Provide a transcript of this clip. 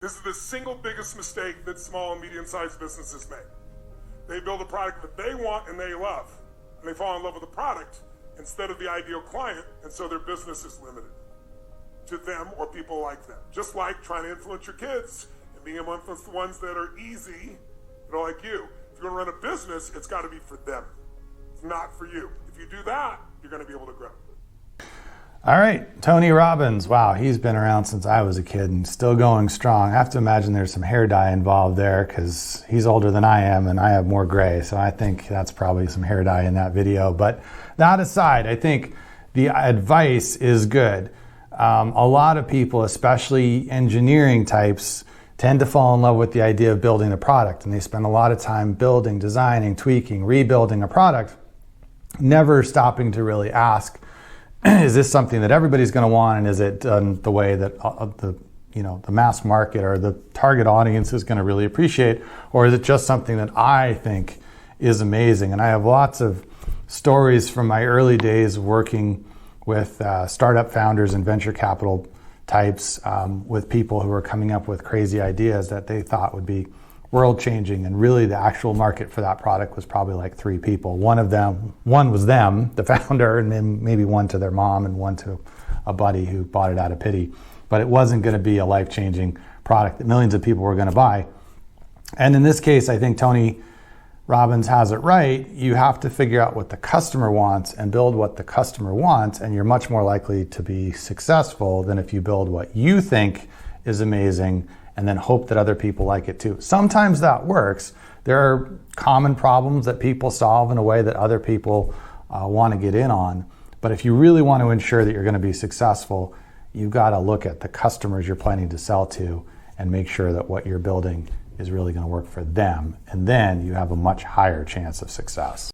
This is the single biggest mistake that small and medium-sized businesses make. They build a product that they want and they love, and they fall in love with the product instead of the ideal client, and so their business is limited to them or people like them. Just like trying to influence your kids and being able to influence the ones that are easy, that are like you. If you're gonna run a business, it's gotta be for them. It's not for you. If you do that, you're gonna be able to grow. All right, Tony Robbins. Wow, he's been around since I was a kid and still going strong. I have to imagine there's some hair dye involved there because he's older than I am and I have more gray. So I think that's probably some hair dye in that video. But that aside, I think the advice is good. A lot of people, especially engineering types, tend to fall in love with the idea of building a product. And they spend a lot of time building, designing, tweaking, rebuilding a product, never stopping to really ask, is this something that everybody's going to want, and is it done the way that the mass market or the target audience is going to really appreciate, or is it just something that I think is amazing? And I have lots of stories from my early days working with startup founders and venture capital types, with people who are coming up with crazy ideas that they thought would be world-changing, and really the actual market for that product was probably like 3 people. One was them, the founder, and then maybe one to their mom and one to a buddy who bought it out of pity. But it wasn't going to be a life-changing product that millions of people were going to buy. And in this case, I think Tony Robbins has it right. You have to figure out what the customer wants and build what the customer wants, and you're much more likely to be successful than if you build what you think is amazing and then hope that other people like it too. Sometimes that works. There are common problems that people solve in a way that other people want to get in on. But if you really want to ensure that you're going to be successful, you've got to look at the customers you're planning to sell to and make sure that what you're building is really going to work for them. And then you have a much higher chance of success.